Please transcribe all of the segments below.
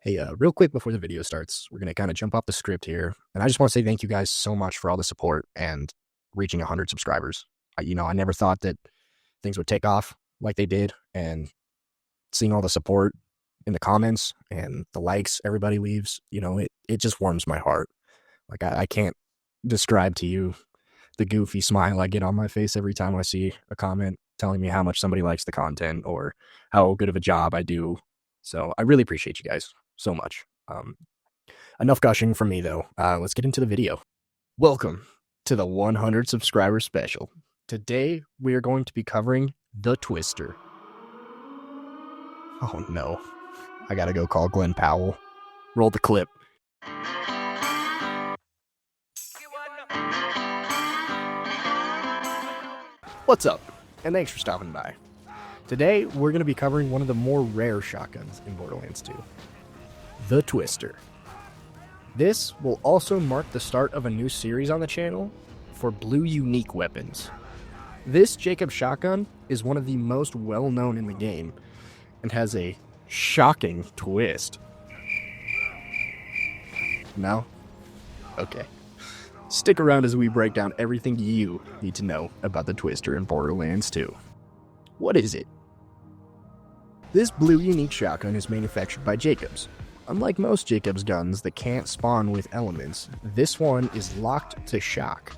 Hey, real quick before the video starts, we're going to kind of jump off the script here. And I just want to say thank you guys so much for all the support and reaching 100 subscribers. I never thought that things would take off like they did. And seeing all the support in the comments and the likes everybody leaves, it just warms my heart. Like, I can't describe to you the goofy smile I get on my face every time I see a comment telling me how much somebody likes the content or how good of a job I do. So I really appreciate you guys so much. Enough gushing from me, though. Let's get into the video. Welcome to the 100 subscriber special. Today, we are going to be covering the Twister. Oh no. I gotta go call Glenn Powell. Roll the clip. What's up? And thanks for stopping by. Today, we're going to be covering one of the more rare shotguns in Borderlands 2. The Twister. This will also mark the start of a new series on the channel for blue unique weapons. This Jacob shotgun is one of the most well-known in the game and has a shocking twist. No? Okay. Stick around as we break down everything you need to know about the Twister in Borderlands 2. What is it? This blue unique shotgun is manufactured by Jacobs. Unlike most Jacobs guns that can't spawn with elements, this one is locked to shock.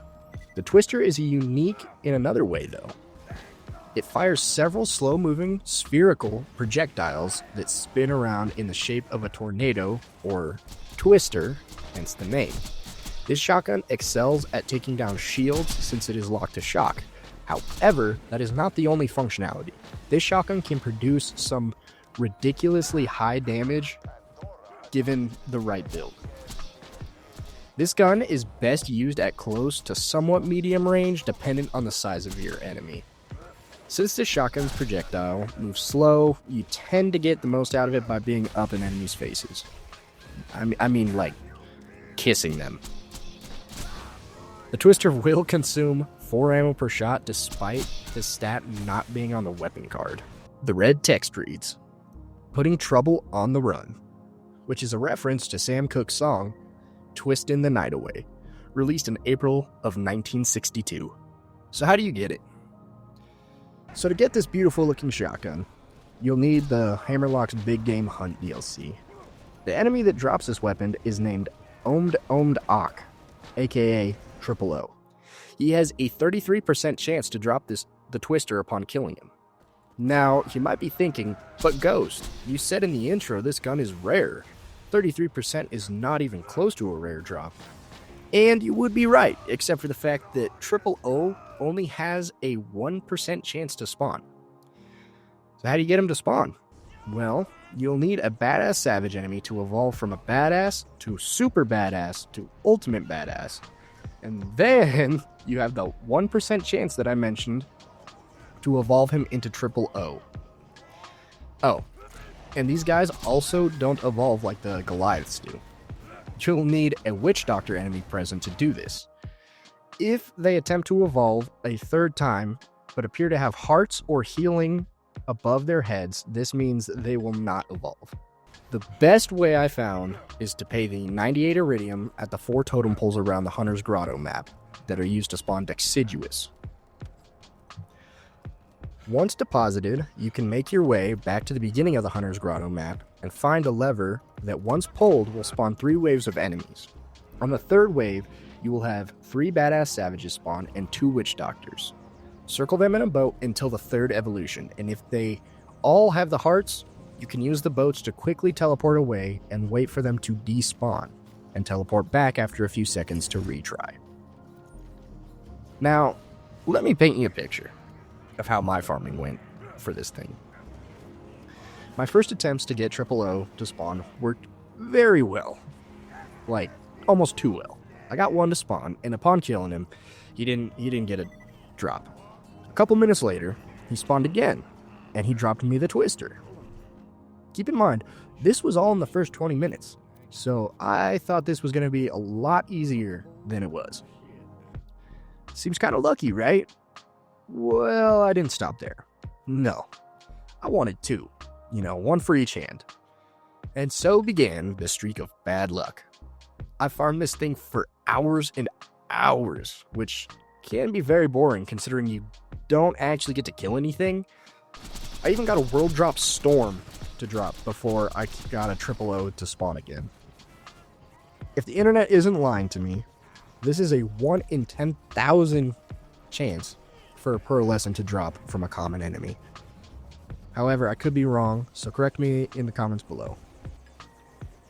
The Twister is unique in another way though. It fires several slow-moving, spherical projectiles that spin around in the shape of a tornado, or twister, hence the name. This shotgun excels at taking down shields since it is locked to shock. However, that is not the only functionality. This shotgun can produce some ridiculously high damage given the right build. This gun is best used at close to somewhat medium range dependent on the size of your enemy. Since this shotgun's projectile moves slow, you tend to get the most out of it by being up in enemies' faces. I mean like kissing them. The Twister will consume 4 ammo per shot despite this stat not being on the weapon card. The red text reads, "Putting trouble on the run," which is a reference to Sam Cooke's song, "Twistin' the Night Away," released in April of 1962. So how do you get it? So to get this beautiful looking shotgun, you'll need the Hammerlock's Big Game Hunt DLC. The enemy that drops this weapon is named Omd Ak, aka Triple O. He has a 33% chance to drop the Twister upon killing him. Now, you might be thinking, but Ghost, you said in the intro this gun is rare. 33% is not even close to a rare drop. And you would be right, except for the fact that Triple O only has a 1% chance to spawn. So how do you get him to spawn? Well, you'll need a badass savage enemy to evolve from a badass to super badass to ultimate badass. And then you have the 1% chance that I mentioned to evolve him into Triple O. Oh, and these guys also don't evolve like the Goliaths do. You'll need a Witch Doctor enemy present to do this. If they attempt to evolve a third time, but appear to have hearts or healing above their heads, this means they will not evolve. The best way I found is to pay the 98 Iridium at the 4 totem poles around the Hunter's Grotto map that are used to spawn Deciduous. Once deposited, you can make your way back to the beginning of the Hunter's Grotto map and find a lever that once pulled will spawn 3 waves of enemies. On the 3rd wave, you will have 3 badass savages spawn and 2 witch doctors. Circle them in a boat until the 3rd evolution, and if they all have the hearts, you can use the boats to quickly teleport away and wait for them to despawn, and teleport back after a few seconds to retry. Now, let me paint you a picture of how my farming went for this thing. My first attempts to get Triple O to spawn worked very well. Like, almost too well. I got one to spawn, and upon killing him, he didn't get a drop. A couple minutes later, he spawned again, and he dropped me the Twister. Keep in mind, this was all in the first 20 minutes, so I thought this was going to be a lot easier than it was. Seems kind of lucky, right? Well, I didn't stop there. No. I wanted 2. One for each hand. And so began the streak of bad luck. I farmed this thing for hours and hours, which can be very boring considering you don't actually get to kill anything. I even got a world drop storm to drop before I got a triple O to spawn again. If the internet isn't lying to me, this is a 1 in 10,000 chance for a pearlescent to drop from a common enemy. However, I could be wrong, so correct me in the comments below.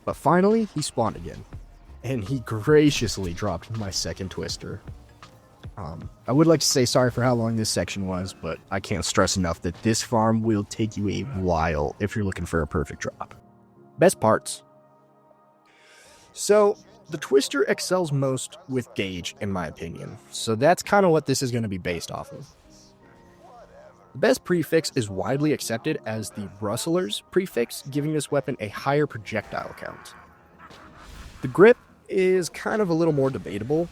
But finally, he spawned again, and he graciously dropped my second twister. I would like to say sorry for how long this section was, but I can't stress enough that this farm will take you a while if you're looking for a perfect drop. Best parts. So, the twister excels most with gauge, in my opinion, so that's kind of what this is going to be based off of. The best prefix is widely accepted as the Rustler's prefix, giving this weapon a higher projectile count. The grip is kind of a little more debatable,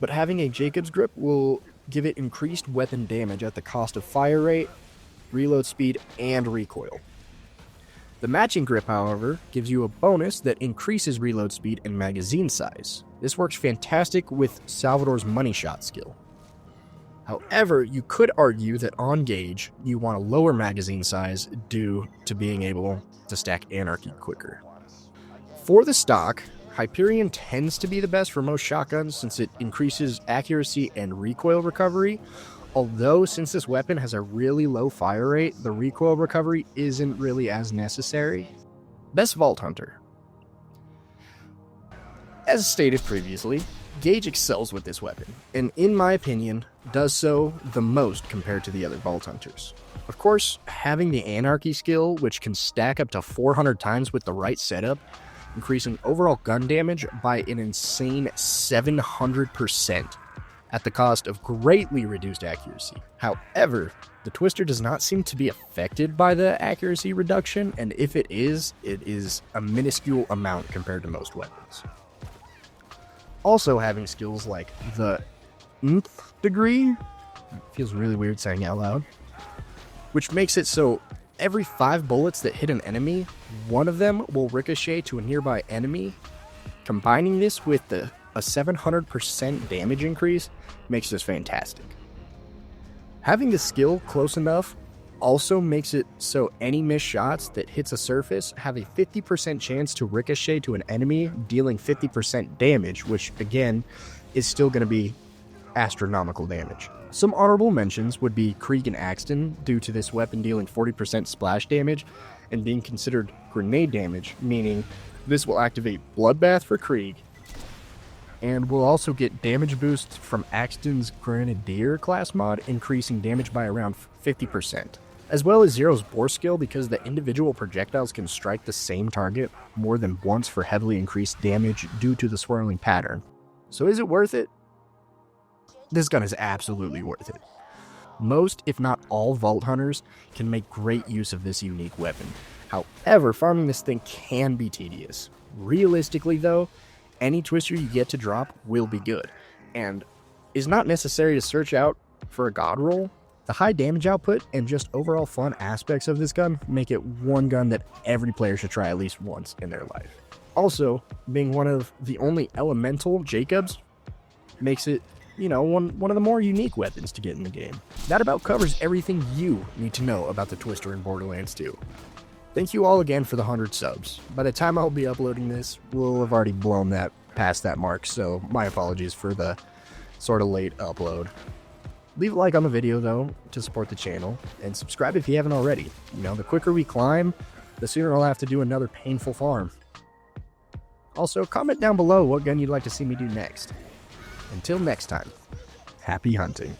but having a Jacob's grip will give it increased weapon damage at the cost of fire rate, reload speed, and recoil. The matching grip, however, gives you a bonus that increases reload speed and magazine size. This works fantastic with Salvador's money shot skill. However, you could argue that on gauge, you want a lower magazine size due to being able to stack Anarchy quicker. For the stock, Hyperion tends to be the best for most shotguns since it increases accuracy and recoil recovery, although since this weapon has a really low fire rate, the recoil recovery isn't really as necessary. Best Vault Hunter. As stated previously, Gage excels with this weapon, and in my opinion, does so the most compared to the other Vault Hunters. Of course, having the Anarchy skill, which can stack up to 400 times with the right setup, increasing overall gun damage by an insane 700% at the cost of greatly reduced accuracy. However, the twister does not seem to be affected by the accuracy reduction, and if it is a minuscule amount compared to most weapons. Also having skills like the nth degree, feels really weird saying it out loud, which makes it so every 5 bullets that hit an enemy, one of them will ricochet to a nearby enemy. Combining this with a 700% damage increase makes this fantastic. Having the skill close enough also makes it so any missed shots that hits a surface have a 50% chance to ricochet to an enemy, dealing 50% damage, which again is still going to be astronomical damage. Some honorable mentions would be Krieg and Axton, due to this weapon dealing 40% splash damage and being considered grenade damage, meaning this will activate Bloodbath for Krieg, and will also get damage boosts from Axton's Grenadier class mod, increasing damage by around 50%, as well as Zero's Bore skill because the individual projectiles can strike the same target more than once for heavily increased damage due to the swirling pattern. So is it worth it? This gun is absolutely worth it. Most, if not all, Vault Hunters can make great use of this unique weapon. However, farming this thing can be tedious. Realistically though, any twister you get to drop will be good, and is not necessary to search out for a god roll. The high damage output and just overall fun aspects of this gun make it one gun that every player should try at least once in their life. Also, being one of the only elemental Jacobs makes it, one of the more unique weapons to get in the game. That about covers everything you need to know about the Twister in Borderlands 2. Thank you all again for the 100 subs. By the time I'll be uploading this, we'll have already blown past that mark, so my apologies for the sort of late upload. Leave a like on the video though to support the channel, and subscribe if you haven't already. The quicker we climb, the sooner I'll have to do another painful farm. Also, comment down below what gun you'd like to see me do next. Until next time, happy hunting.